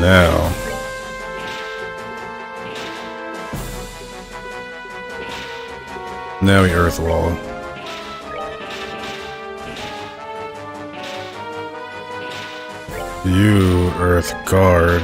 Now. Now we earth wall. You earth guard.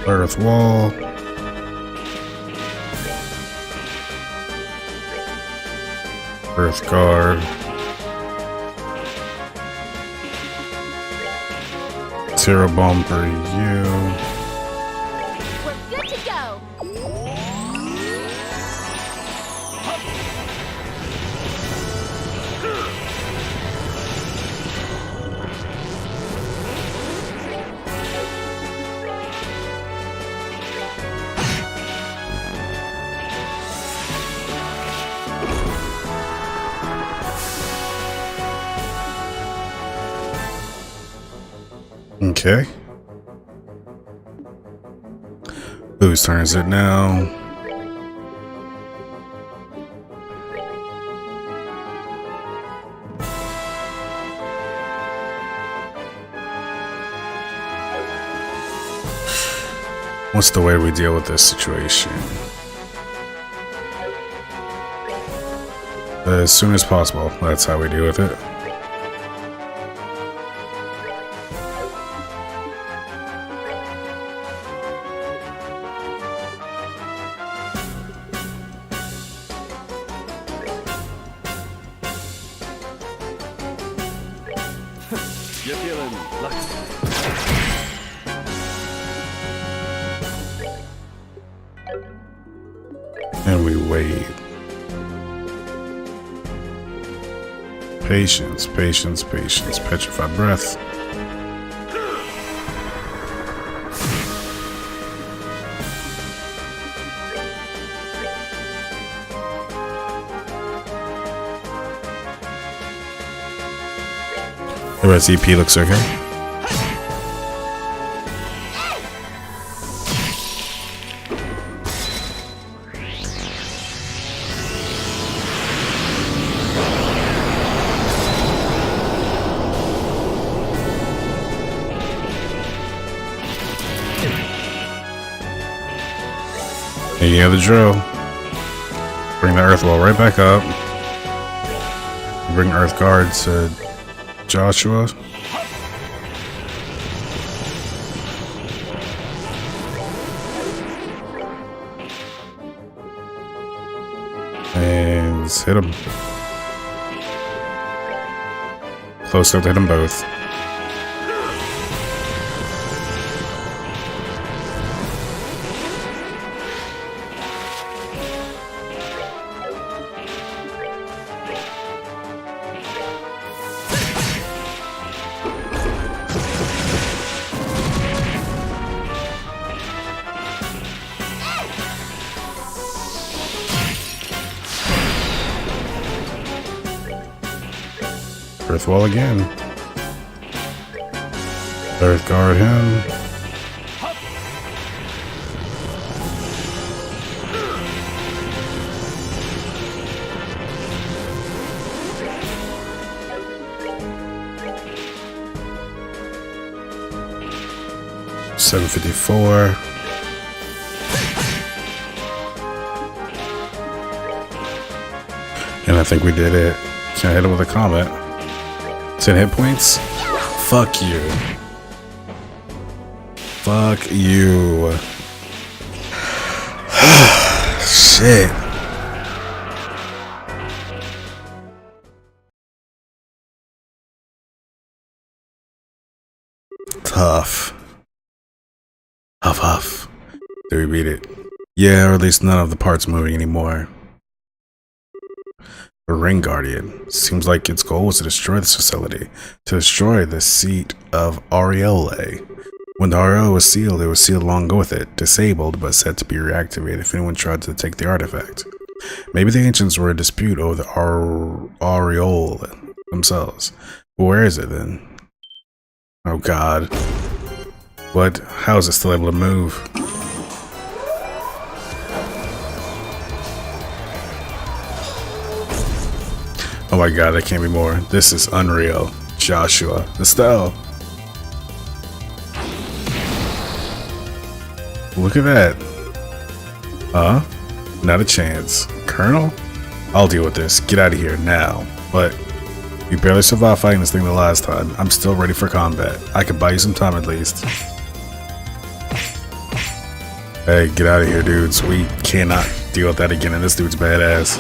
Earth wall. Earth guard. Zero bomb for you. We're good to go. Okay. Whose turn is it now? What's the way we deal with this situation? As soon as possible, that's how we deal with it. You're feeling lucky. And we wait. Patience, patience, patience. Petrified breath. The rest EP looks okay. And you have the drill. Bring the earth wall right back up. Bring earth guard to Joshua. And let's hit him. Close enough to hit them both. Earth wall again. Earth guard him. $754. And I think we did it. Can I hit him with a comet? 10 hit points? Fuck you. Fuck you. Shit. Tough. Huff. Did we beat it? Yeah, or at least none of the parts moving anymore. The Ring Guardian. Seems like its goal was to destroy this facility. To destroy the seat of Aureole. When the RO was sealed, it was sealed long ago with it, disabled, but said to be reactivated if anyone tried to take the artifact. Maybe the ancients were in dispute over the aureole themselves. But where is it then? Oh god. What? How is it still able to move? Oh my god, there can't be more. This is unreal. Joshua, Estelle. Look at that. Not a chance. Colonel? I'll deal with this. Get out of here now. But we barely survived fighting this thing the last time. I'm still ready for combat. I could buy you some time at least. Hey, get out of here, dudes. We cannot deal with that again, and this dude's badass.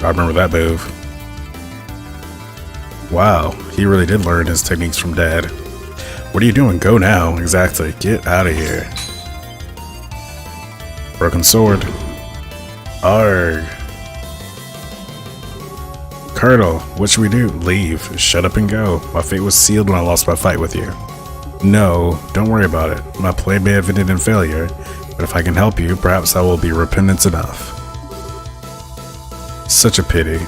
I remember that move. Wow, he really did learn his techniques from Dad. What are you doing? Go now. Exactly. Get out of here. Broken sword. Arg. Colonel, what should we do? Leave. Shut up and go. My fate was sealed when I lost my fight with you. No, don't worry about it. My plan may have ended in failure, but if I can help you, perhaps that will be repentance enough. Such a pity.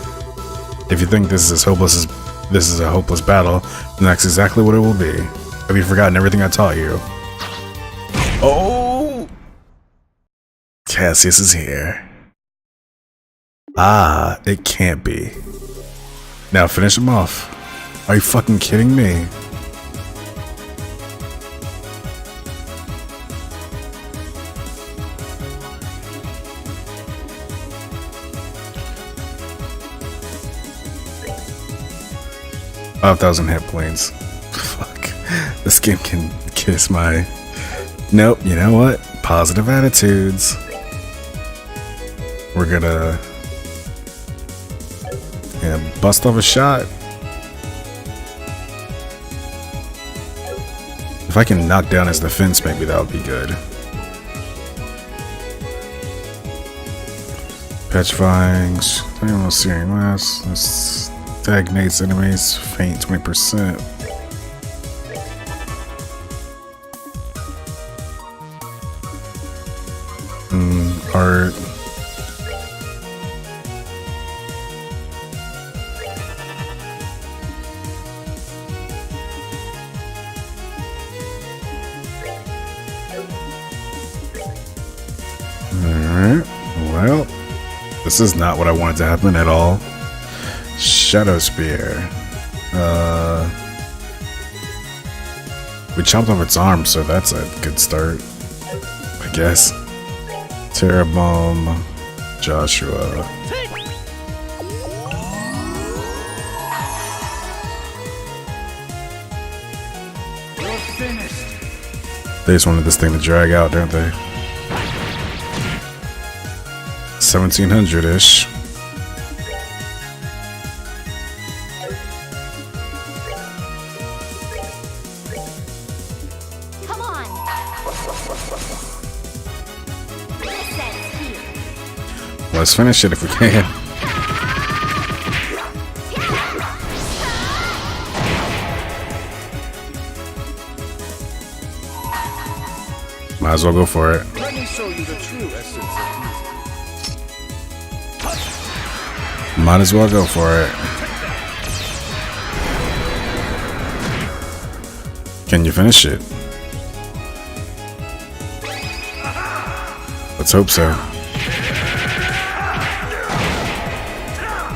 If you think this is a hopeless battle, then that's exactly what it will be. Have you forgotten everything I taught you? Oh! Cassius is here. Ah, it can't be. Now finish him off. Are you fucking kidding me? $5,000 hit points. Fuck. This game can kiss my... Nope, you know what? Positive attitudes. We're gonna... yeah, bust off a shot. If I can knock down his defense, maybe that would be good. Petrifying... Searing Glass. This stagnates enemies. Faint 20%. Art. Alright, well, this is not what I wanted to happen at all. Shadow Spear. We chopped off its arm, so that's a good start, I guess. Terra Bomb, Joshua. You're finished. They just wanted this thing to drag out, don't they? 1700-ish. Come on. Let's finish it if we can. Might as well go for it. Let me show you the true essence of beauty. Might as well go for it. Can you finish it? Let's hope so.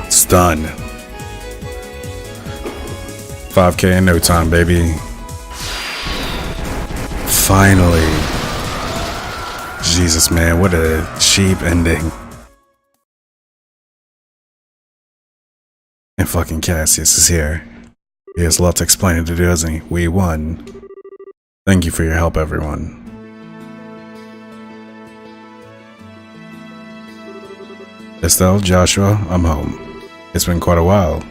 It's done. 5K in no time, baby. Finally. Jesus, man, what a cheap ending. And fucking Cassius is here. He has a lot to explain to do, doesn't he? We won. Thank you for your help, everyone. Estelle, Joshua, I'm home. It's been quite a while.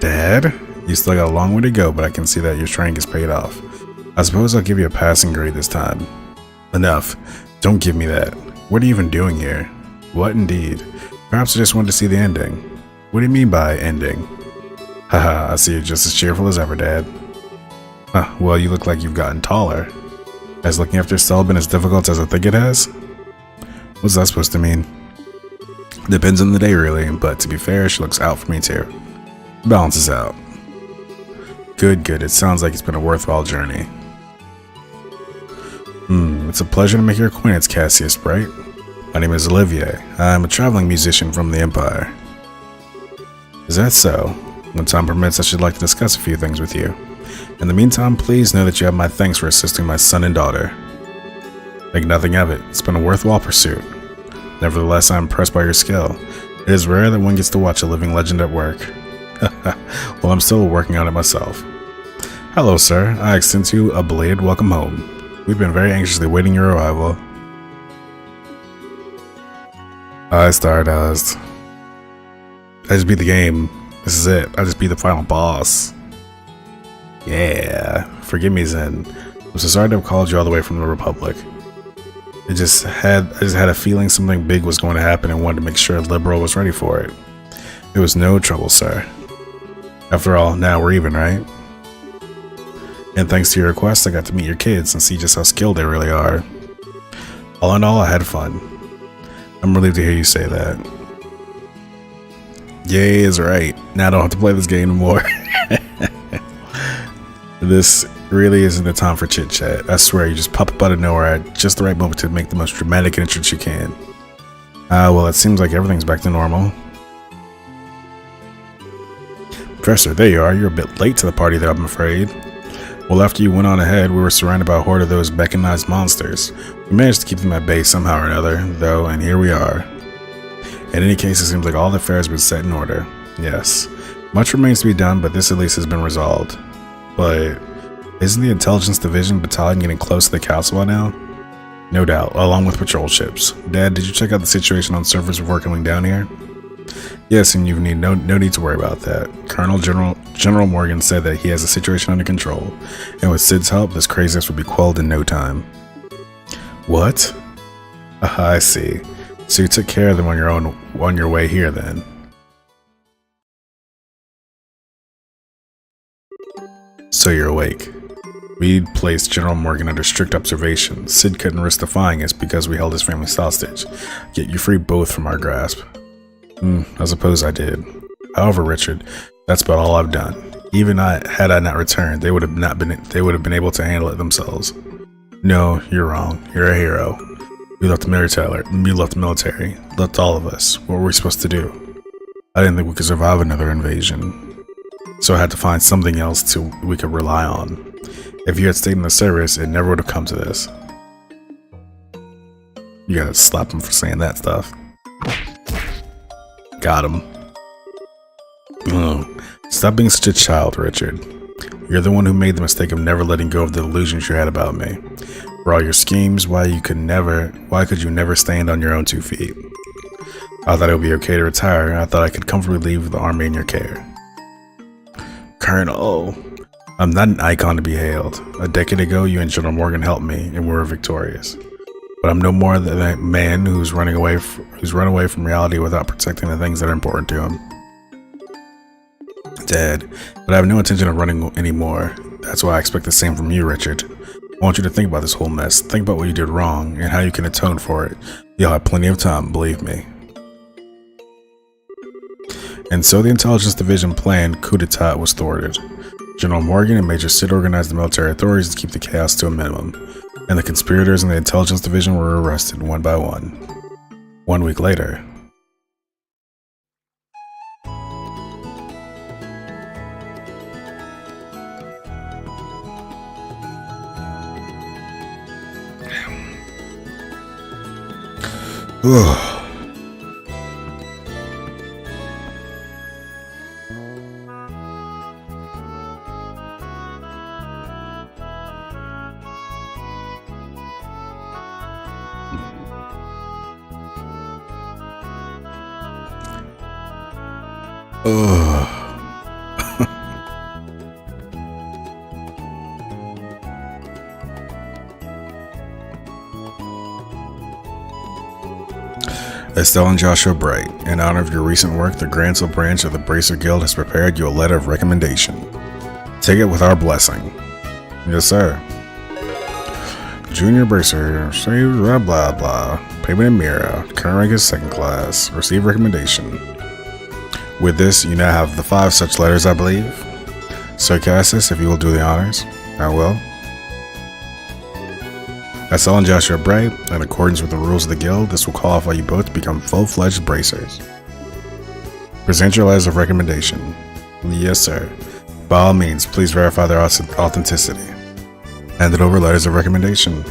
Dad? You still got a long way to go, but I can see that your training is paid off. I suppose I'll give you a passing grade this time. Enough. Don't give me that. What are you even doing here? What indeed? Perhaps I just wanted to see the ending. What do you mean by ending? Haha, I see you're just as cheerful as ever, Dad. Huh, well, you look like you've gotten taller. Has looking after Stella been as difficult as I think it has? What's that supposed to mean? Depends on the day, really, but to be fair, she looks out for me too. Balances out. Good, good. It sounds like it's been a worthwhile journey. It's a pleasure to make your acquaintance, Cassius Bright. My name is Olivier. I'm a traveling musician from the Empire. Is that so? When time permits, I should like to discuss a few things with you. In the meantime, please know that you have my thanks for assisting my son and daughter. Think nothing of it. It's been a worthwhile pursuit. Nevertheless, I'm impressed by your skill. It is rare that one gets to watch a living legend at work. Well, I'm still working on it myself. Hello, sir. I extend to you a belated welcome home. We've been very anxiously waiting your arrival. I Stardust. I just beat the game. This is it. I just beat the final boss. Yeah. Forgive me, Zen. I'm so sorry to have called you all the way from the Republic. I just had a feeling something big was going to happen and wanted to make sure Liberal was ready for it. It was no trouble, sir. After all, now we're even, right? And thanks to your request, I got to meet your kids and see just how skilled they really are. All in all, I had fun. I'm relieved to hear you say that. Yay is right. Now I don't have to play this game anymore. This really isn't the time for chit chat. I swear, you just pop up out of nowhere at just the right moment to make the most dramatic entrance you can. Well, it seems like everything's back to normal. Professor, there you are. You're a bit late to the party there, I'm afraid. Well, after you went on ahead, we were surrounded by a horde of those mechanized monsters. We managed to keep them at bay somehow or another, though, and here we are. In any case, it seems like all the affairs have been set in order. Yes. Much remains to be done, but this at least has been resolved. But isn't the Intelligence Division battalion getting close to the castle by now? No doubt, along with patrol ships. Dad, did you check out the situation on surface before coming down here? Yes, and you need no need to worry about that. General Morgan said that he has the situation under control, and with Sid's help, this craziness will be quelled in no time. What? I see. So you took care of them on your way here, then. So you're awake. We'd placed General Morgan under strict observation. Sid couldn't risk defying us because we held his family hostage, yet you freed both from our grasp. I suppose I did. However, Richard, that's about all I've done. Even had I not returned, they would have been able to handle it themselves. No, you're wrong. You're a hero. We left the military. Left all of us. What were we supposed to do? I didn't think we could survive another invasion. So I had to find something else we could rely on. If you had stayed in the service, it never would have come to this. You gotta slap him for saying that stuff. Got him. Stop being such a child, Richard. You're the one who made the mistake of never letting go of the illusions you had about me. For all your schemes, why could you never stand on your own 2 feet? I thought it would be okay to retire, and I thought I could comfortably leave the army in your care. Colonel, I'm not an icon to be hailed. A decade ago, you and General Morgan helped me, and we were victorious. But I'm no more than a man who's run away from reality without protecting the things that are important to him. Dad, but I have no intention of running anymore. That's why I expect the same from you, Richard. I want you to think about this whole mess. Think about what you did wrong and how you can atone for it. You'll have plenty of time, believe me. And so the Intelligence Division planned coup d'etat was thwarted. General Morgan and Major Sid organized the military authorities to keep the chaos to a minimum, and the conspirators in the Intelligence Division were arrested one by one. 1 week later. Estelle and Joshua Bright, in honor of your recent work, the Grantsville branch of the Bracer Guild has prepared you a letter of recommendation. Take it with our blessing. Yes, sir. Junior Bracer, say blah blah blah. Payment in Mira. Current rank is 2nd class. Receive recommendation. With this, you now have the 5 such letters, I believe. Sir Cassis, if you will do the honors. I will. Estelle and Joshua Bright, in accordance with the rules of the guild, this will qualify you both to become full-fledged bracers. Present your letters of recommendation. Yes, sir. By all means, please verify their authenticity. Handed over letters of recommendation.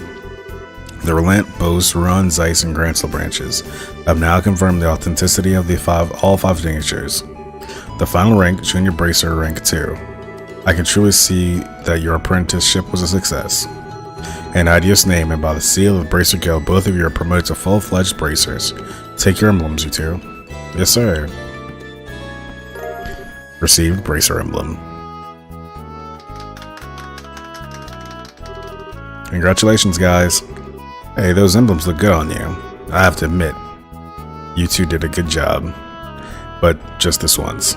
The Relent, Bose, Run, Zeiss, and Grantsville branches have now confirmed the authenticity of all 5 signatures. The final rank, Junior Bracer, rank 2. I can truly see that your apprenticeship was a success. In Idea's name and by the seal of Bracer Guild, both of you are promoted to full-fledged bracers. Take your emblems, you two. Yes, sir. Received Bracer Emblem. Congratulations, guys. Hey, those emblems look good on you. I have to admit, you two did a good job. But just this once.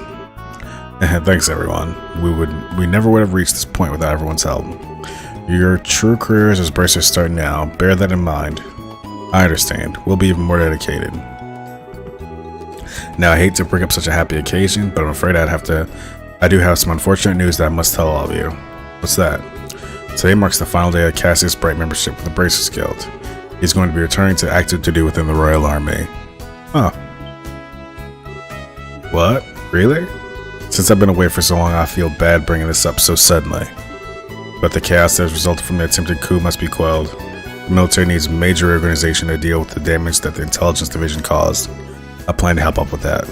Thanks, everyone. We never would have reached this point without everyone's help. Your true careers as bracers start now. Bear that in mind. I understand. We'll be even more dedicated. Now, I hate to bring up such a happy occasion, but I'm afraid I do have some unfortunate news that I must tell all of you. What's that? Today marks the final day of Cassius Bright membership with the Bracers Guild. He's going to be returning to active duty within the Royal Army. Huh. What? Really? Since I've been away for so long, I feel bad bringing this up so suddenly. But the chaos that has resulted from the attempted coup must be quelled. The military needs major reorganization to deal with the damage that the intelligence division caused. I plan to help up with that.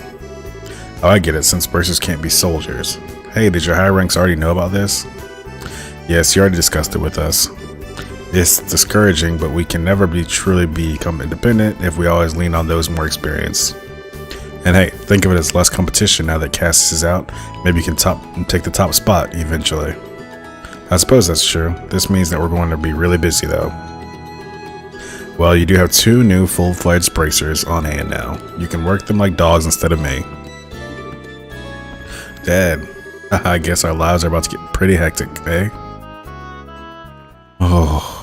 Oh, I get it, since bracers can't be soldiers. Hey, did your higher ranks already know about this? Yes, you already discussed it with us. It's discouraging, but we can never truly become independent if we always lean on those more experienced. And hey, think of it as less competition now that Cassius is out. Maybe you can take the top spot eventually. I suppose that's true. This means that we're going to be really busy though. Well, you do have 2 new full-fledged bracers on hand now. You can work them like dogs instead of me. Dad, I guess our lives are about to get pretty hectic, eh? Oh.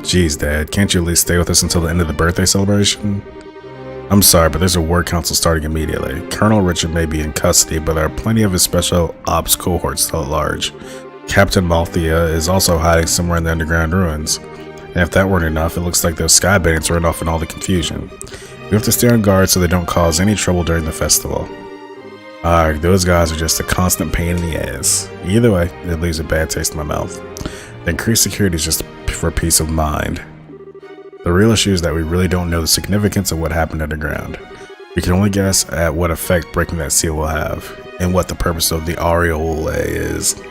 Jeez, Dad, can't you at least stay with us until the end of the birthday celebration? I'm sorry, but there's a work council starting immediately. Colonel Richard may be in custody, but there are plenty of his special ops cohorts still at large. Captain Malthea is also hiding somewhere in the underground ruins. And if that weren't enough, it looks like those sky bandits ran off in all the confusion. We have to stay on guard so they don't cause any trouble during the festival. Those guys are just a constant pain in the ass. Either way, it leaves a bad taste in my mouth. The increased security is just for peace of mind. The real issue is that we really don't know the significance of what happened underground. We can only guess at what effect breaking that seal will have, and what the purpose of the Aureole is.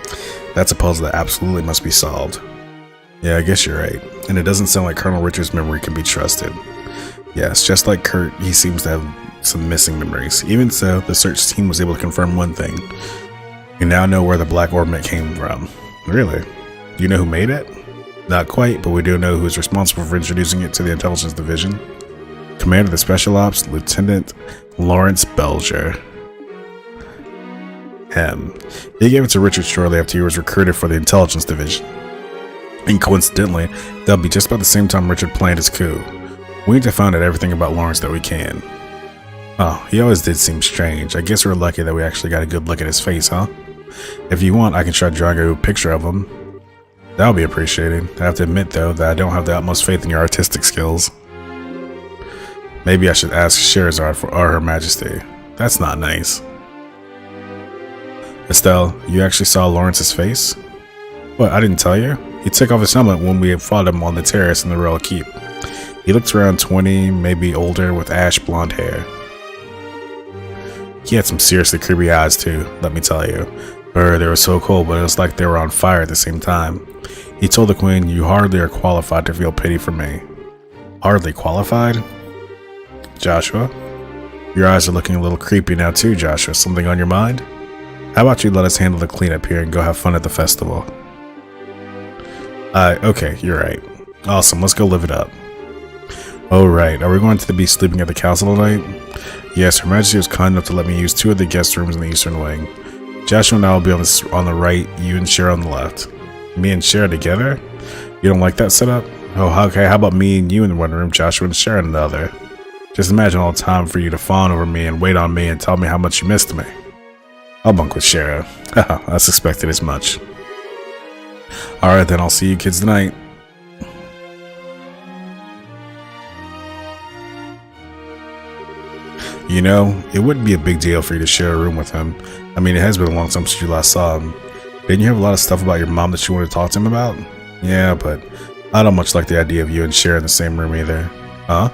That's a puzzle that absolutely must be solved. Yeah, I guess you're right. And it doesn't sound like Colonel Richard's memory can be trusted. Yes, just like Kurt, he seems to have some missing memories. Even so, the search team was able to confirm one thing. We now know where the Black Ornament came from. Really? Do you know who made it? Not quite, but we do know who is responsible for introducing it to the Intelligence Division. Commander of the Special Ops, Lieutenant Lawrence Belger. He gave it to Richard shortly after he was recruited for the Intelligence Division. And coincidentally, that'll be just about the same time Richard planned his coup. We need to find out everything about Lawrence that we can. Oh, he always did seem strange. I guess we're lucky that we actually got a good look at his face, huh? If you want, I can try drawing a picture of him. That'll be appreciated. I have to admit, though, that I don't have the utmost faith in your artistic skills. Maybe I should ask Sherazard or Her Majesty. That's not nice. Estelle, you actually saw Lawrence's face? What, I didn't tell you? He took off his helmet when we fought him on the terrace in the Royal Keep. He looked around 20, maybe older, with ash blonde hair. He had some seriously creepy eyes too, let me tell you. They were so cold, but it was like they were on fire at the same time. He told the Queen, "You hardly are qualified to feel pity for me." Hardly qualified? Joshua? Your eyes are looking a little creepy now too, Joshua. Something on your mind? How about you let us handle the cleanup here and go have fun at the festival? Okay, you're right. Awesome, let's go live it up. Alright, are we going to be sleeping at the castle tonight? Yes, Her Majesty was kind enough to let me use 2 of the guest rooms in the eastern wing. Joshua and I will be on the right, you and Cher on the left. Me and Cher together? You don't like that setup? Oh, okay, how about me and you in one room, Joshua and Cher in the other? Just imagine all the time for you to fawn over me and wait on me and tell me how much you missed me. I'll bunk with Cher. Haha, I suspected as much. Alright then, I'll see you kids tonight. You know, it wouldn't be a big deal for you to share a room with him. I mean, it has been a long time since you last saw him. Didn't you have a lot of stuff about your mom that you wanted to talk to him about? Yeah, but I don't much like the idea of you and Cher in the same room either. Huh?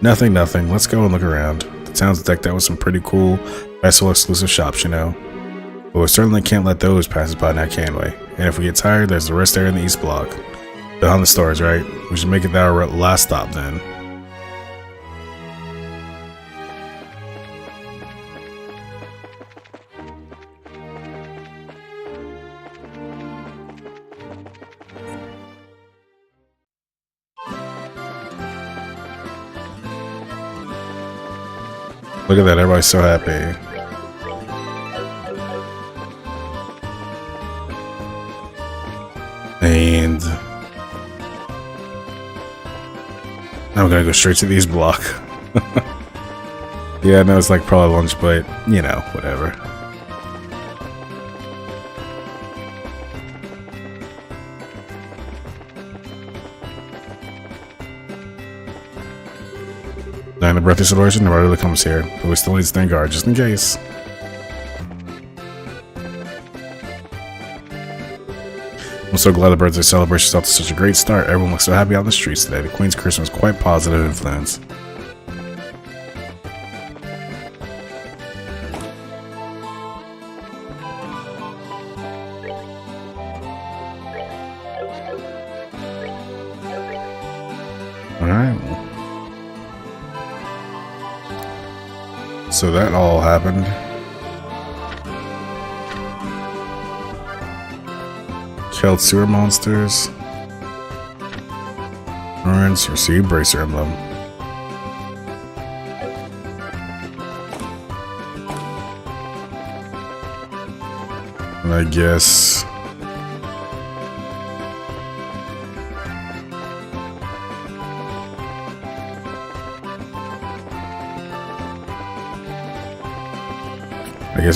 Nothing. Let's go and look around. The town's decked out with some pretty cool, festival exclusive shops, you know. But we certainly can't let those pass us by now, can we? And if we get tired, there's the rest area in the East Block. Behind the stores, right? We should make it our last stop then. Look at that, everybody's so happy. And I'm gonna go straight to the East Block. Yeah, I know it's like probably lunch, but you know, whatever. During the birthday celebration, nobody really comes here, but we still need to stand guard just in case. I'm so glad the birthday celebration is off to such a great start. Everyone looks so happy out in the streets today. The Queen's Christmas was quite positive influence. Alright. So that all happened. Killed sewer monsters. Ruins received bracer emblem. And I guess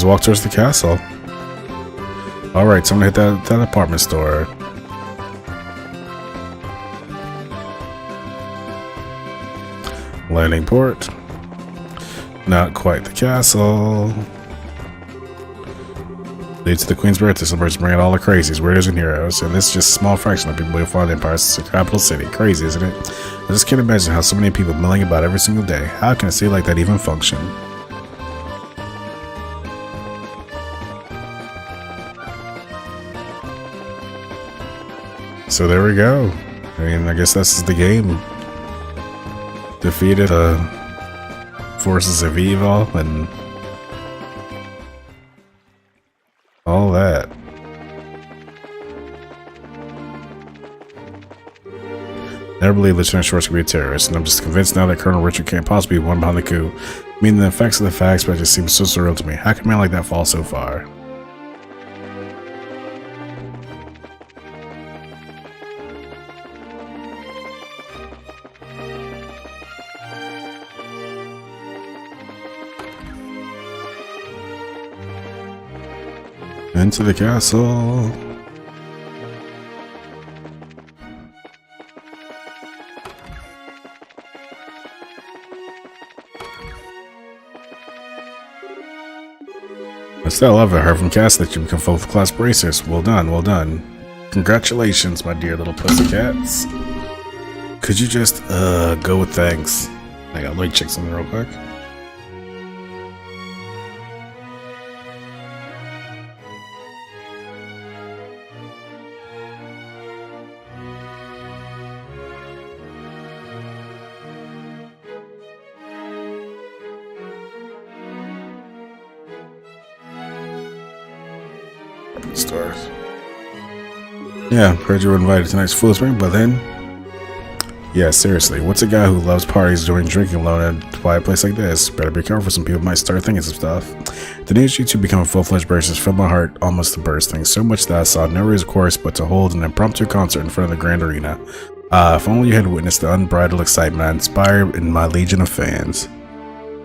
walk towards the castle. Alright, so I'm gonna hit that apartment store. Landing port. Not quite the castle. Lead to the Queen's birthday celebration, bringing all the crazies, weirdos, and heroes. And this is just a small fraction of people who find the Empire's capital city. Crazy, isn't it? I just can't imagine how so many people milling about every single day. How can a city like that even function? So there we go. I mean, I guess this is the game. Defeated the forces of evil and all that. Never believed Lieutenant Schwartz could be a terrorist, and I'm just convinced now that Colonel Richard can't possibly be one behind the coup. I mean, the effects of the facts, but it just seems so surreal to me. How can a man like that fall so far? Into the castle. I still love it. I heard from Cass that you become fourth class bracers. Well done, well done. Congratulations, my dear little pussycats. Could you just go with thanks? I gotta like check something real quick. Stars. Yeah, heard you were invited to tonight's Fool Spring, but then Yeah, seriously, what's a guy who loves parties doing drinking alone at a quiet place like this? Better be careful, some people might start thinking some stuff. The news you two becoming full-fledged bassist filled my heart almost to bursting, so much that I saw no recourse but to hold an impromptu concert in front of the Grand Arena. If only you had witnessed the unbridled excitement I inspired in my legion of fans.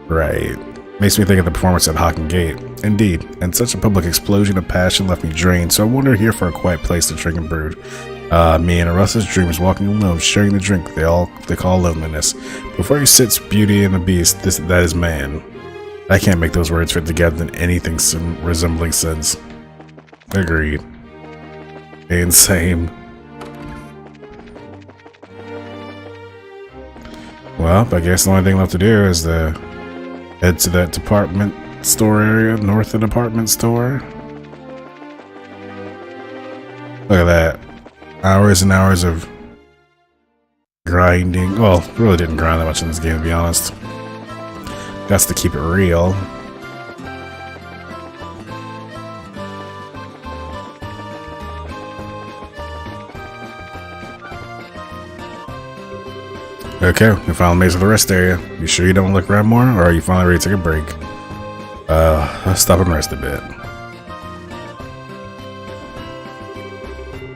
Right. Makes me think of the performance at Hocking Gate. Indeed, and such a public explosion of passion left me drained, so I wandered here for a quiet place to drink and brood. Me and a restless dreamers walking alone, sharing the drink they call loneliness. Before you sits Beauty and the Beast, that is man. I can't make those words fit together in anything resembling sense. Agreed. Insane. Well, I guess the only thing left to do is to head to that department store area north of the department store. Look at that. Hours and hours of grinding. Well, really didn't grind that much in this game, to be honest. That's to keep it real. Okay, we finally made it to the rest area. You sure you don't look around more, or are you finally ready to take a break? Let's stop and rest a bit.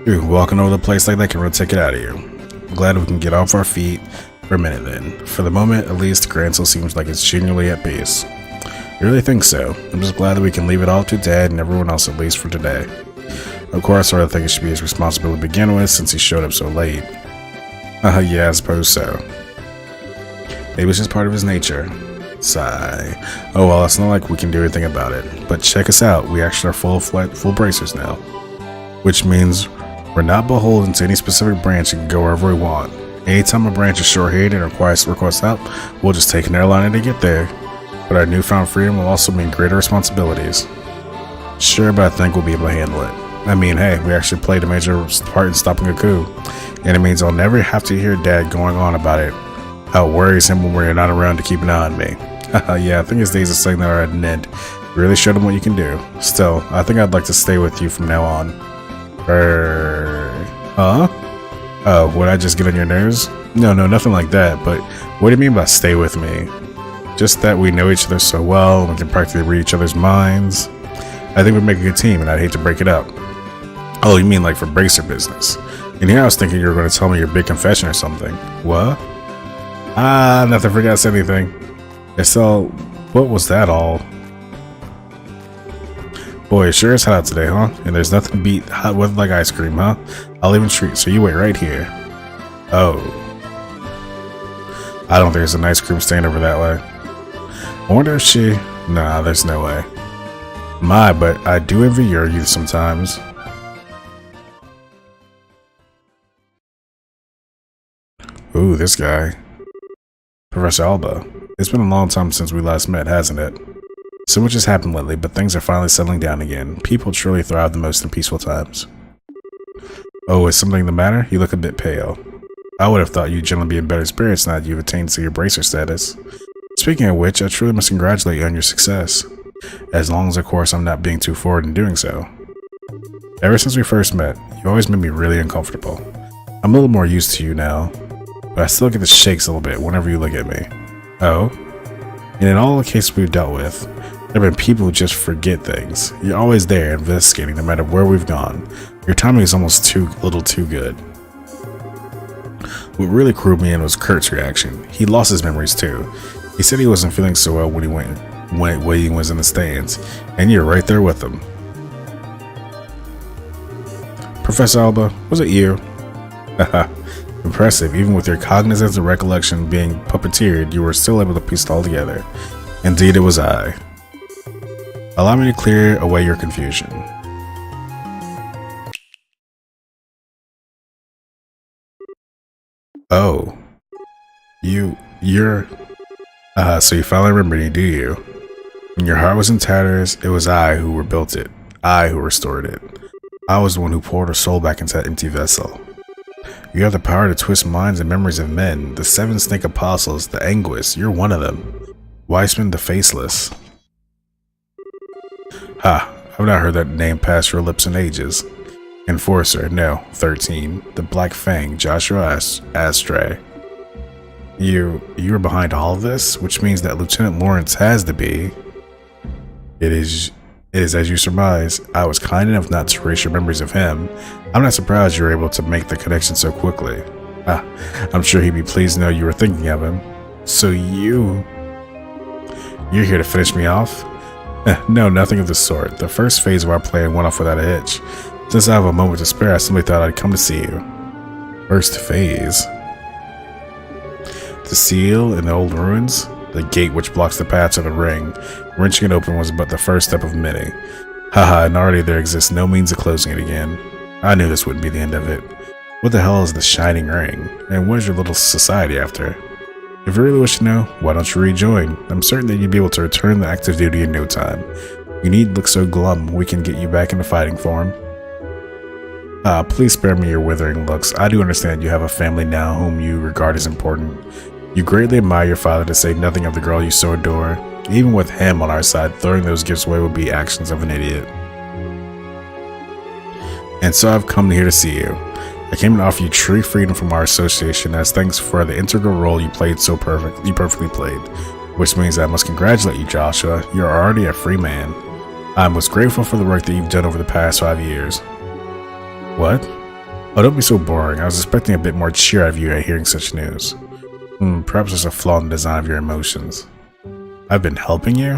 Dude, walking over the place like that can really take it out of you. I'm glad we can get off our feet for a minute then. For the moment, at least, Grancel seems like it's genuinely at peace. I really think so. I'm just glad that we can leave it all to Dad and everyone else at least for today. Of course, I think it should be his responsibility to begin with since he showed up so late. Yeah, I suppose so. Maybe it's just part of his nature. Sigh. Oh well, it's not like we can do anything about it. But check us out, we actually are full bracers now. Which means we're not beholden to any specific branch and can go wherever we want. Anytime a branch is short-handed and requests help, we'll just take an airliner to get there. But our newfound freedom will also mean greater responsibilities. Sure, but I think we'll be able to handle it. I mean, hey, we actually played a major part in stopping a coup. And it means I'll never have to hear Dad going on about it. How it worries him when we're not around to keep an eye on me. Yeah, I think his days of saying that are at an end. Really showed him what you can do. Still, I think I'd like to stay with you from now on. Huh? Oh, would I just get on your nerves? No, nothing like that, but what do you mean by stay with me? Just that we know each other so well, and we can practically read each other's minds. I think we'd make a good team, and I'd hate to break it up. Oh, you mean like for bracer business? And here I was thinking you were going to tell me your big confession or something. What? Nothing, forgot to say anything. So, what was that all? Boy, it sure is hot out today, huh? And there's nothing to beat hot weather like ice cream, huh? I'll even treat, so you wait right here. Oh. I don't think there's an ice cream stand over that way. I wonder if she... Nah, there's no way. My, but I do envy your youth sometimes. Ooh, this guy. Professor Alba. It's been a long time since we last met, hasn't it? So much has happened lately, but things are finally settling down again. People truly thrive the most in peaceful times. Oh, is something the matter? You look a bit pale. I would have thought you'd generally be in better spirits now that you've attained to your bracer status. Speaking of which, I truly must congratulate you on your success. As long as, of course, I'm not being too forward in doing so. Ever since we first met, you always made me really uncomfortable. I'm a little more used to you now, but I still get the shakes a little bit whenever you look at me. Oh? And in all the cases we've dealt with, there have been people who just forget things. You're always there investigating no matter where we've gone. Your timing is almost a little too good. What really crewed me in was Kurt's reaction. He lost his memories too. He said he wasn't feeling so well when he was in the stands, and you're right there with him. Professor Alba, was it you? Haha. Impressive, even with your cognizance and recollection being puppeteered, you were still able to piece it all together. Indeed, it was I. Allow me to clear away your confusion. Oh. You're... so you finally remembered me, do you? When your heart was in tatters, it was I who rebuilt it. I who restored it. I was the one who poured her soul back into that empty vessel. You have the power to twist minds and memories of men, the 7 snake apostles, the Anguis, you're one of them. Weissman the Faceless. Ha, I've not heard that name pass your lips in ages. Enforcer, no, 13. The Black Fang, Joshua Astray. You're behind all of this, which means that Lieutenant Lawrence has to be. It is as you surmise. I was kind enough not to erase your memories of him. I'm not surprised you were able to make the connection so quickly. I'm sure he'd be pleased to know you were thinking of him. So you're here to finish me off? No, nothing of the sort. The first phase of our plan went off without a hitch. Since I have a moment to spare, I simply thought I'd come to see you. First phase? The seal in the old ruins? The gate which blocks the path to the ring. Wrenching it open was but the first step of many. Haha, and already there exists no means of closing it again. I knew this wouldn't be the end of it. What the hell is the Shining Ring? And what is your little society after? If you really wish to know, why don't you rejoin? I'm certain that you'd be able to return to active duty in no time. You need look so glum, we can get you back into fighting form. Please spare me your withering looks. I do understand you have a family now whom you regard as important. You greatly admire your father, to say nothing of the girl you so adore. Even with him on our side, throwing those gifts away would be actions of an idiot. And so I've come here to see you. I came to offer you true freedom from our association as thanks for the integral role you played so perfectly played. Which means I must congratulate you, Joshua. You're already a free man. I'm most grateful for the work that you've done over the past 5 years. What? Oh, don't be so boring. I was expecting a bit more cheer out of you at hearing such news. Perhaps there's a flaw in the design of your emotions. I've been helping you?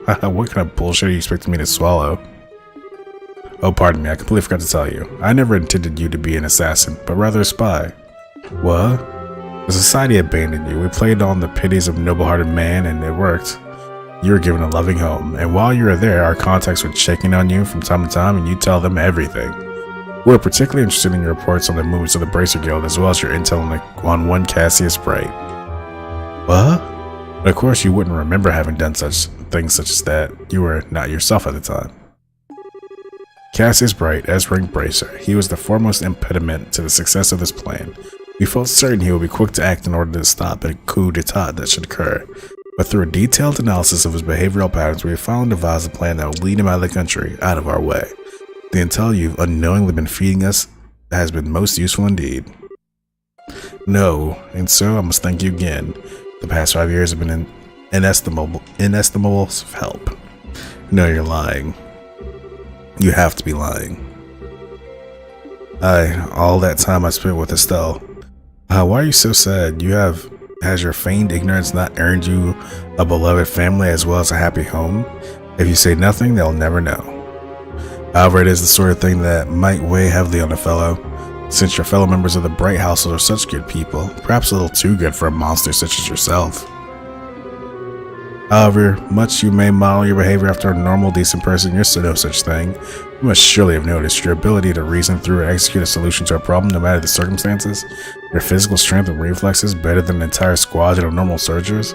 What kind of bullshit are you expecting me to swallow? Oh, pardon me, I completely forgot to tell you. I never intended you to be an assassin, but rather a spy. What? The society abandoned you. We played on the pities of noble-hearted man, and it worked. You were given a loving home, and while you were there, our contacts would check in on you from time to time, and you tell them everything. We're particularly interested in your reports on the movements of the Bracer Guild, as well as your intel on one Cassius Bright. What? But of course, you wouldn't remember having done such things such as that. You were not yourself at the time. Cassius Bright, as Ring Bracer, he was the foremost impediment to the success of this plan. We felt certain he would be quick to act in order to stop a coup d'etat that should occur. But through a detailed analysis of his behavioral patterns, we have finally devised a plan that will lead him out of the country, out of our way. The intel you've unknowingly been feeding us has been most useful indeed. No, and so I must thank you again. The past 5 years have been inestimable help. No, you're lying. You have to be lying. All that time I spent with Estelle. Why are you so sad? Has your feigned ignorance not earned you a beloved family as well as a happy home? If you say nothing, they'll never know. However, it is the sort of thing that might weigh heavily on a fellow. Since your fellow members of the Bright household are such good people, perhaps a little too good for a monster such as yourself. However much you may model your behavior after a normal, decent person, you're no such thing. You must surely have noticed your ability to reason through and execute a solution to a problem no matter the circumstances. Your physical strength and reflexes better than an entire squadron of normal soldiers.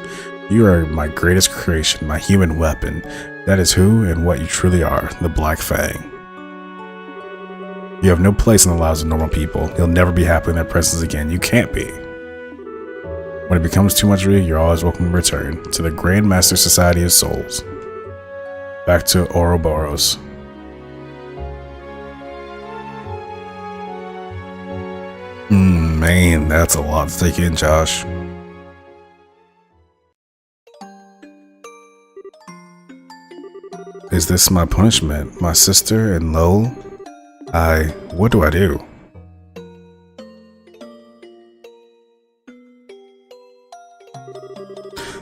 You are my greatest creation, my human weapon. That is who and what you truly are, the Black Fang. You have no place in the lives of normal people. You'll never be happy in their presence again. You can't be. When it becomes too much for you, you're always welcome to return to the Grand Master Society of Souls. Back to Ouroboros. Man, that's a lot to take in, Josh. Is this my punishment? My sister and Lowell? What do I do?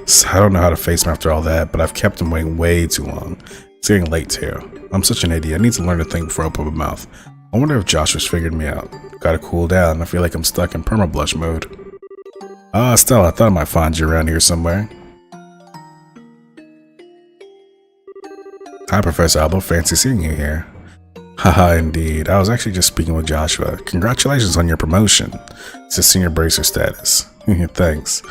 So I don't know how to face him after all that, but I've kept him waiting way too long. It's getting late too. I'm such an idiot. I need to learn to think before I open my mouth. I wonder if Joshua's figured me out. Gotta cool down. I feel like I'm stuck in perma-blush mode. Stella, I thought I might find you around here somewhere. Hi, Professor Albo. Fancy seeing you here. Haha, indeed. I was actually just speaking with Joshua. Congratulations on your promotion to senior bracer status. Thanks.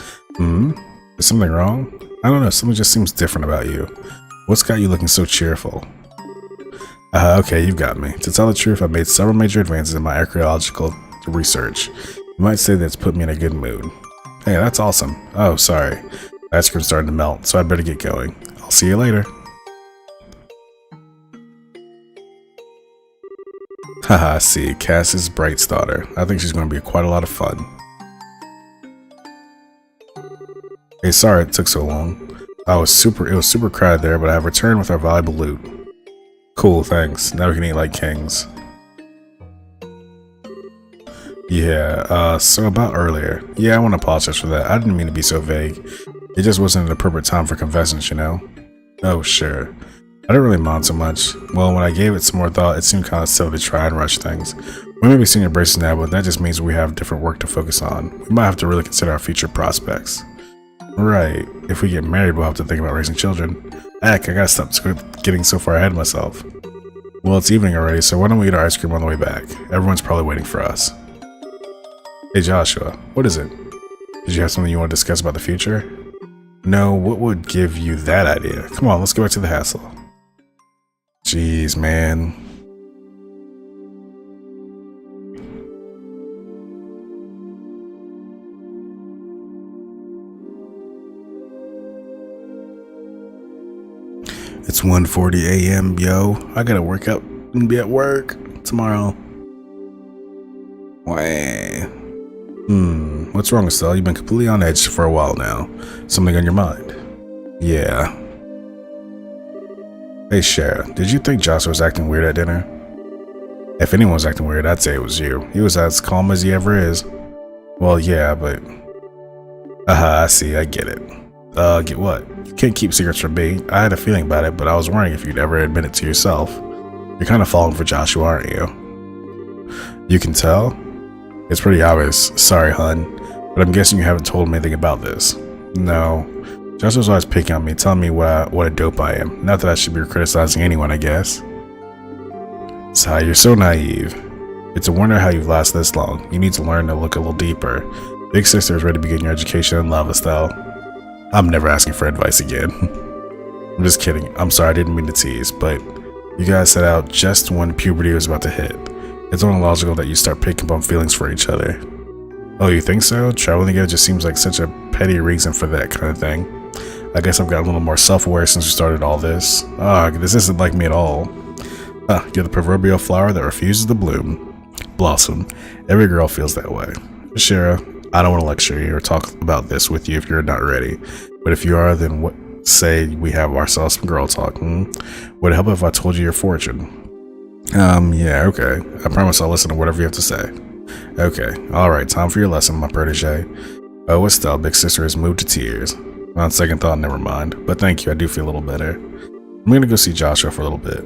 Is something wrong? I don't know. Something just seems different about you. What's got you looking so cheerful? Okay, you've got me. To tell the truth, I've made several major advances in my archaeological research. You might say that's put me in a good mood. Hey, that's awesome. Oh, sorry. The ice cream's starting to melt, so I'd better get going. I'll see you later. Haha, I see. Cass is Bright's daughter. I think she's going to be quite a lot of fun. Hey, sorry it took so long. It was super crowded there, but I have returned with our valuable loot. Cool, thanks. Now we can eat like kings. Yeah, so about earlier. Yeah, I want to apologize for that. I didn't mean to be so vague. It just wasn't an appropriate time for confessions, you know? Oh, sure. I didn't really mind so much. Well, when I gave it some more thought, it seemed kind of silly to try and rush things. We may be senior braces now, but that just means we have different work to focus on. We might have to really consider our future prospects. Right. If we get married, we'll have to think about raising children. Heck, I gotta stop getting so far ahead of myself. Well, it's evening already, so why don't we eat our ice cream on the way back? Everyone's probably waiting for us. Hey Joshua, what is it? Did you have something you want to discuss about the future? No, what would give you that idea? Come on, let's go back to the hassle. Jeez, man. It's 1:40 a.m., yo. I gotta work up and be at work tomorrow. Why? What's wrong, Estelle? You've been completely on edge for a while now. Something on your mind? Yeah. Hey, Cher, did you think Joshua was acting weird at dinner? If anyone was acting weird, I'd say it was you. He was as calm as he ever is. Well, yeah, but... I see, I get it. Get what? You can't keep secrets from me. I had a feeling about it, but I was wondering if you'd ever admit it to yourself. You're kind of falling for Joshua, aren't you? You can tell? It's pretty obvious. Sorry, hun. But I'm guessing you haven't told me anything about this. No. Joshua's always picking on me, telling me what a dope I am. Not that I should be criticizing anyone, I guess. Sigh, you're so naive. It's a wonder how you've lasted this long. You need to learn to look a little deeper. Big sister is ready to begin your education in love, Estelle. I'm never asking for advice again. I'm just kidding. I'm sorry, I didn't mean to tease, but you guys set out just when puberty was about to hit. It's only logical that you start picking up on feelings for each other. Oh, you think so? Traveling together just seems like such a petty reason for that kind of thing. I guess I've got a little more self-aware since we started all this. This isn't like me at all. You're the proverbial flower that refuses to blossom. Every girl feels that way. Shara, I don't want to lecture you or talk about this with you if you're not ready. But if you are, then what? Say we have ourselves some girl talk. Would it help if I told you your fortune? Yeah, okay. I promise I'll listen to whatever you have to say. Okay, alright, time for your lesson, my protege. Oh, Estelle, big sister has moved to tears. On second thought, never mind. But thank you, I do feel a little better. I'm gonna go see Joshua for a little bit.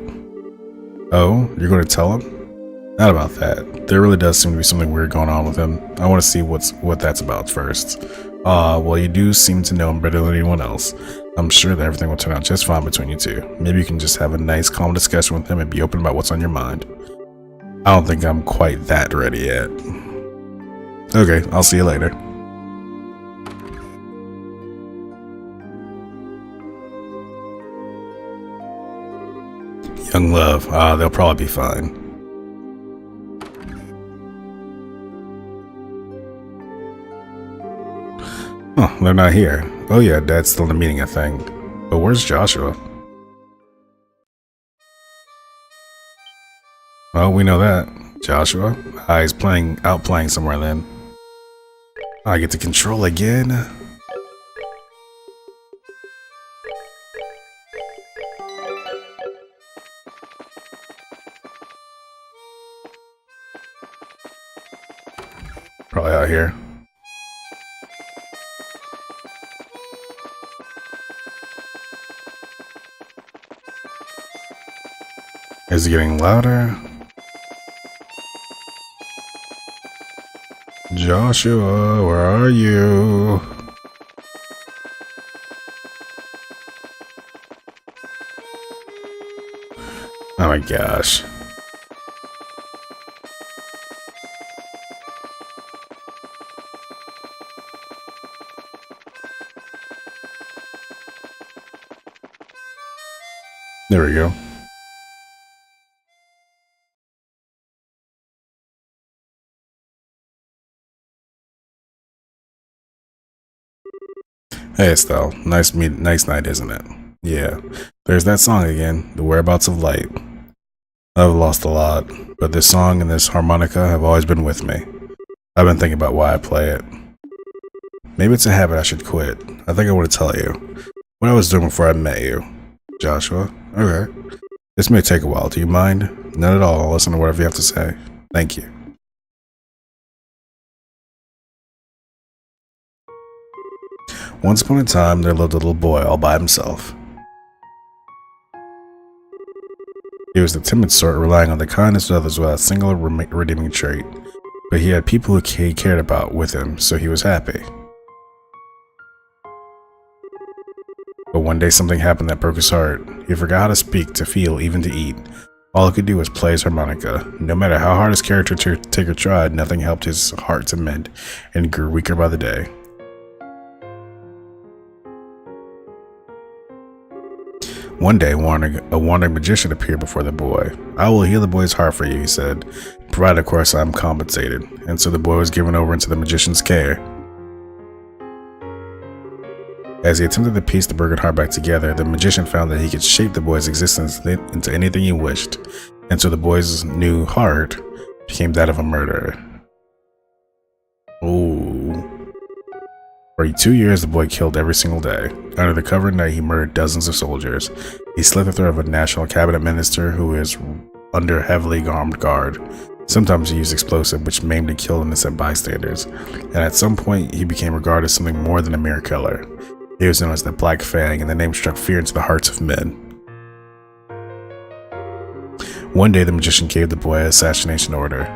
Oh, you're gonna tell him? Not about that. There really does seem to be something weird going on with him. I want to see what that's about first. Well, you do seem to know him better than anyone else. I'm sure that everything will turn out just fine between you two. Maybe you can just have a nice, calm discussion with him and be open about what's on your mind. I don't think I'm quite that ready yet. Okay, I'll see you later. Young love, they'll probably be fine. Oh, they're not here. Oh yeah, Dad's still in the meeting, I think. But where's Joshua? Well, we know that. Joshua? He's out playing somewhere then. I get to control again? Probably out here. Is it getting louder? Joshua, where are you? Oh my gosh. There we go. Hey Estelle, nice night, isn't it? Yeah, there's that song again, The Whereabouts of Light. I've lost a lot, but this song and this harmonica have always been with me. I've been thinking about why I play it. Maybe it's a habit I should quit. I think I want to tell you what I was doing before I met you. Joshua? Okay. This may take a while. Do you mind? Not at all. I'll listen to whatever you have to say. Thank you. Once upon a time, there lived a little boy all by himself. He was the timid sort, relying on the kindness of others without a single redeeming trait. But he had people who he cared about with him, so he was happy. But one day something happened that broke his heart. He forgot how to speak, to feel, even to eat. All he could do was play his harmonica. No matter how hard his caretaker tried, nothing helped his heart to mend, and he grew weaker by the day. One day, a wandering magician appeared before the boy. "I will heal the boy's heart for you," he said, "provided, of course, I am compensated." And so the boy was given over into the magician's care. As he attempted to piece the broken heart back together, the magician found that he could shape the boy's existence into anything he wished, and so the boy's new heart became that of a murderer. Ooh. For 2 years, the boy killed every single day. Under the cover of night, he murdered dozens of soldiers. He slit the throat of a national cabinet minister who is under heavily armed guard. Sometimes he used explosive, which maimed and killed innocent bystanders. And at some point, he became regarded as something more than a mere killer. He was known as the Black Fang, and the name struck fear into the hearts of men. One day, the magician gave the boy an assassination order.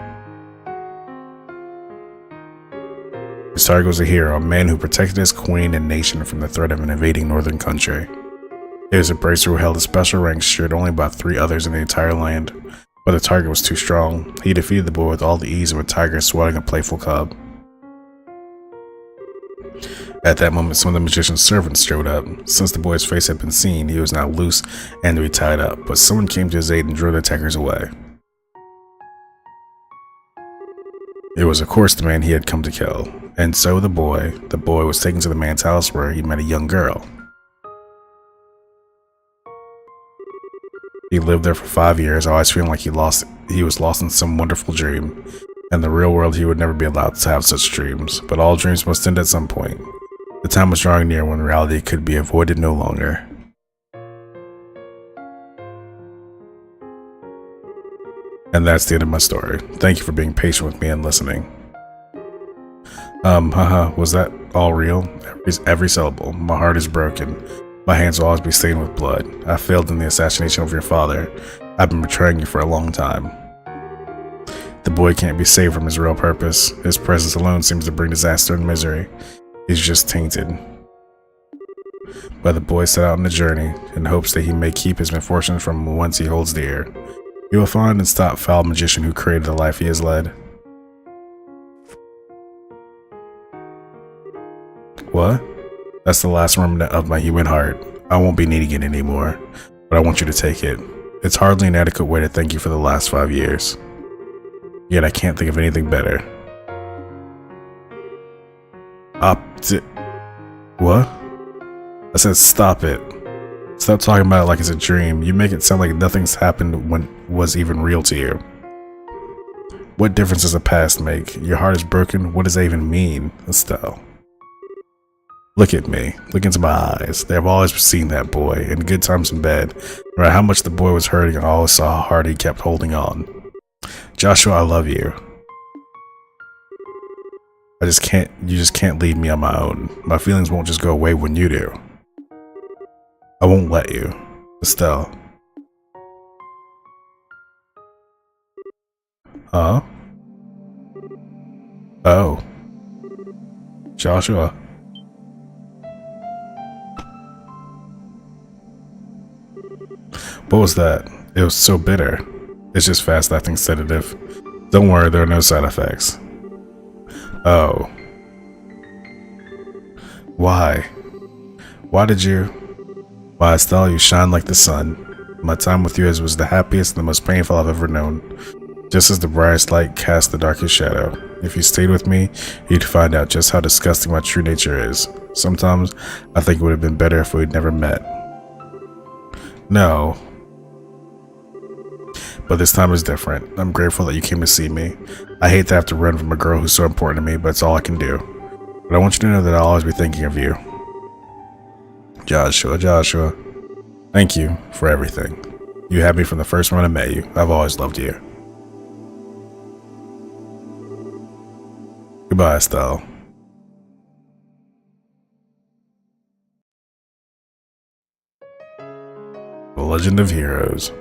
His target was a hero, a man who protected his queen and nation from the threat of an invading northern country. He was a bracer who held a special rank shared only by 3 others in the entire land, but the target was too strong. He defeated the boy with all the ease of a tiger swatting a playful cub. At that moment, some of the magician's servants strode up. Since the boy's face had been seen, he was now loose and to be tied up, but someone came to his aid and drew the attackers away. It was, of course, the man he had come to kill. And so the boy was taken to the man's house where he met a young girl. He lived there for 5 years, always feeling like he was lost in some wonderful dream. In the real world, he would never be allowed to have such dreams, but all dreams must end at some point. The time was drawing near when reality could be avoided no longer. And that's the end of my story. Thank you for being patient with me and listening. Was that all real? Every syllable. My heart is broken. My hands will always be stained with blood. I failed in the assassination of your father. I've been betraying you for a long time. The boy can't be saved from his real purpose. His presence alone seems to bring disaster and misery. He's just tainted. But the boy set out on a journey in hopes that he may keep his misfortunes from whence he holds dear. He will find and stop foul magician who created the life he has led. What? That's the last remnant of my human heart. I won't be needing it anymore, but I want you to take it. It's hardly an adequate way to thank you for the last 5 years. Yet I can't think of anything better. What? I said stop it. Stop talking about it like it's a dream. You make it sound like nothing's happened when it was even real to you. What difference does the past make? Your heart is broken? What does that even mean, Estelle? Look at me. Look into my eyes. They have always seen that boy, in good times and bad. No matter how much the boy was hurting, I always saw how hard he kept holding on. Joshua, I love you. You just can't leave me on my own. My feelings won't just go away when you do. I won't let you. Estelle. Huh? Oh. Joshua. What was that? It was so bitter. It's just fast-acting sedative. Don't worry, there are no side effects. Oh. Why? Why did you? Why, Estelle, you shine like the sun. My time with you was the happiest and the most painful I've ever known. Just as the brightest light casts the darkest shadow. If you stayed with me, you'd find out just how disgusting my true nature is. Sometimes, I think it would have been better if we'd never met. No. But this time is different. I'm grateful that you came to see me. I hate to have to run from a girl who's so important to me, but it's all I can do. But I want you to know that I'll always be thinking of you. Joshua. Thank you for everything. You had me from the first moment I met you. I've always loved you. Goodbye, Estelle. The Legend of Heroes.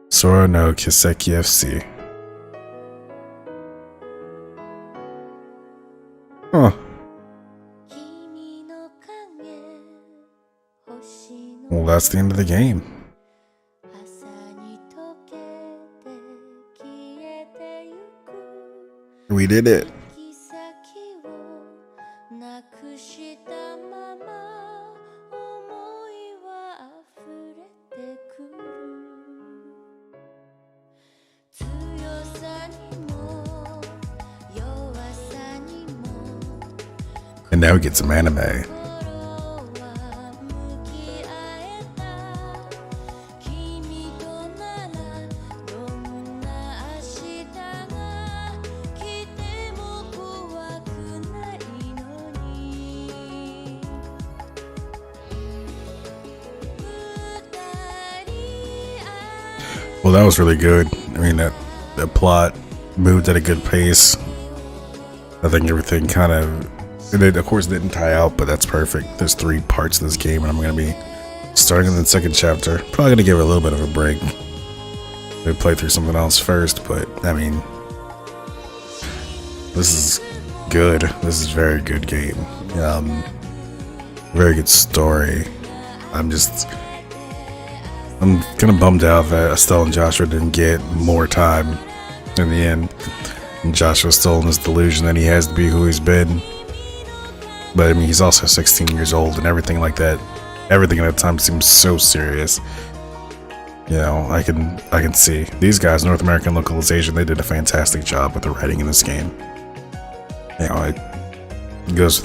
Sora no Kiseki FC. Huh. Well, that's the end of the game. We did it. And now we get some anime. Well, that was really good. I mean, that plot moved at a good pace. I think everything kind of, it of course didn't tie out, but that's perfect. There's 3 parts of this game, and I'm going to be starting in the second chapter. Probably going to give it a little bit of a break. Maybe play through something else first, but I mean, this is good. This is a very good game. Very good story. I'm kind of bummed out that Estelle and Joshua didn't get more time in the end. And Joshua's still in this delusion that he has to be who he's been. But I mean, he's also 16 years old and everything like that. Everything at that time seems so serious. You know, I can see these guys, North American localization, they did a fantastic job with the writing in this game. You know, it goes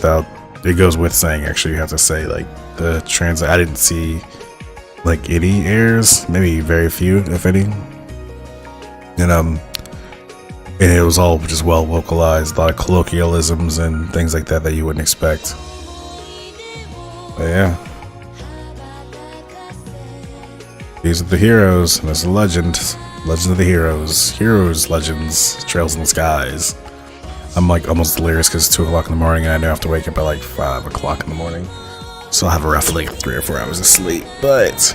with saying, actually, you have to say, like, the translate, I didn't see like any errors, maybe very few, if any. And it was all just well vocalized, a lot of colloquialisms and things like that you wouldn't expect. But yeah, these are the heroes, and there's a legend of the heroes, legends, trails in the skies. I'm like almost delirious because it's 2 o'clock in the morning and I know I have to wake up at like 5 o'clock in the morning. So I'll have roughly 3 or 4 hours of sleep, but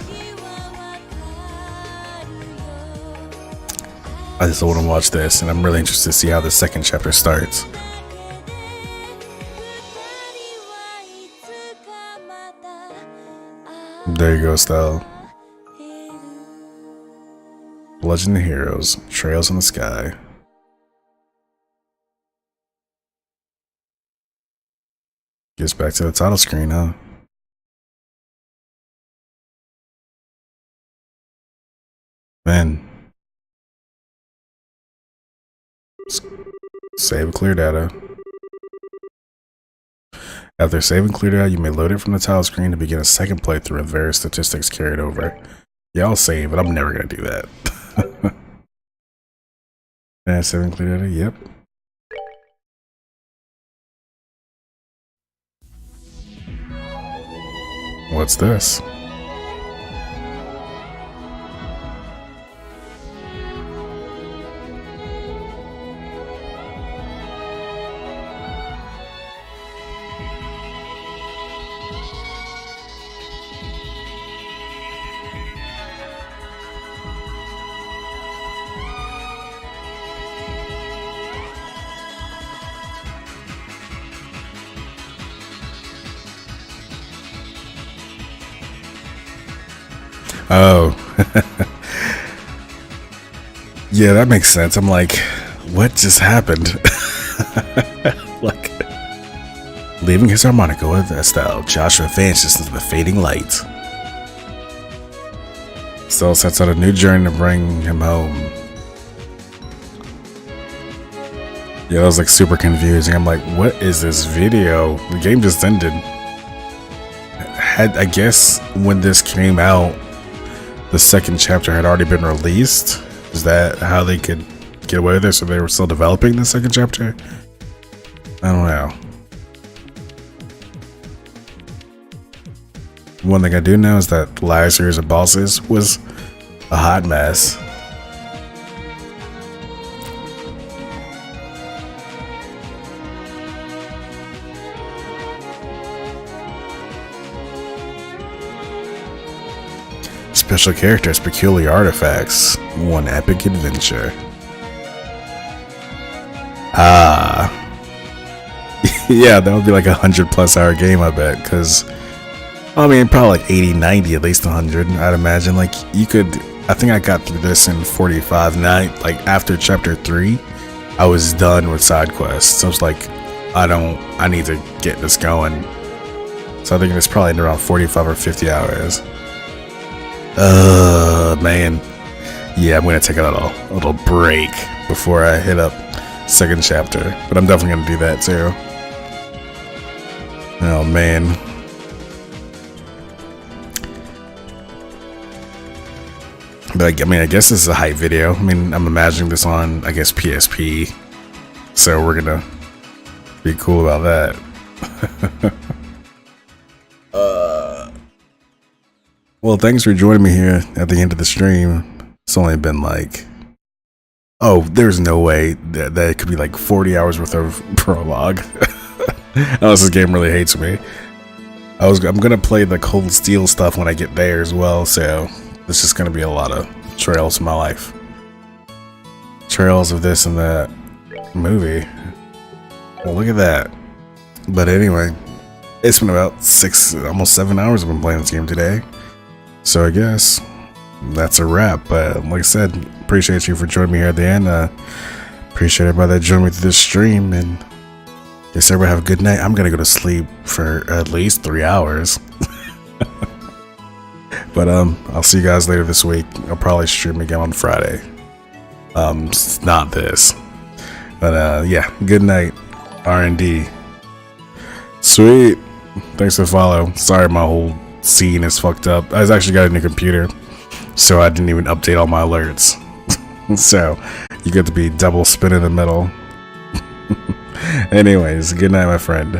I just want to watch this, and I'm really interested to see how the second chapter starts. There you go, Estelle. Legend of Heroes, Trails in the Sky. Gets back to the title screen, huh? Man. Save clear data. After saving clear data, you may load it from the title screen to begin a second playthrough with various statistics carried over. Yeah, I'll save, but I'm never gonna do that. Yeah, saving clear data, yep. What's this? Oh. Yeah, that makes sense. I'm like, what just happened? Like, leaving his harmonica with Estelle, Joshua advances into the fading light. Estelle sets out a new journey to bring him home. Yeah, that was like super confusing. I'm like, what is this video? The game just ended. I guess when this came out, the second chapter had already been released. Is that how they could get away with it? So they were still developing the second chapter? I don't know. One thing I do know is that the last series of bosses was a hot mess. Special characters, peculiar artifacts, one epic adventure. Ah. Yeah, that would be like 100+ hour game, I bet, because I mean, probably like 80, 90, at least 100, I'd imagine. Like, you could, I think I got through this in 45, and like, after chapter 3, I was done with side quests. So I was like, I need to get this going. So I think it's probably around 45 or 50 hours. Man. Yeah, I'm gonna take a little break before I hit up second chapter. But I'm definitely gonna do that too. Oh, man. But I mean, I guess this is a hype video. I mean, I'm imagining this on, I guess, PSP. So we're gonna be cool about that. Well, thanks for joining me here at the end of the stream. It's only been like, oh, there's no way that it could be like 40 hours worth of prologue. Unless this game really hates me. I'm gonna play the Cold Steel stuff when I get there as well, so it's just gonna be a lot of trails in my life. Trails of this and that movie. Well, look at that. But anyway, it's been about 6, almost 7 hours I've been playing this game today. So I guess that's a wrap. But like I said, appreciate you for joining me here at the end. Appreciate everybody that joined me through this stream, and guess everybody have a good night. I'm gonna go to sleep for at least 3 hours. But I'll see you guys later this week. I'll probably stream again on Friday. Not this. But yeah, good night. R&D. Sweet. Thanks for the follow. Sorry my whole scene is fucked up. I actually got a new computer, so I didn't even update all my alerts. So you get to be double spin in the middle. Anyways, good night, my friend.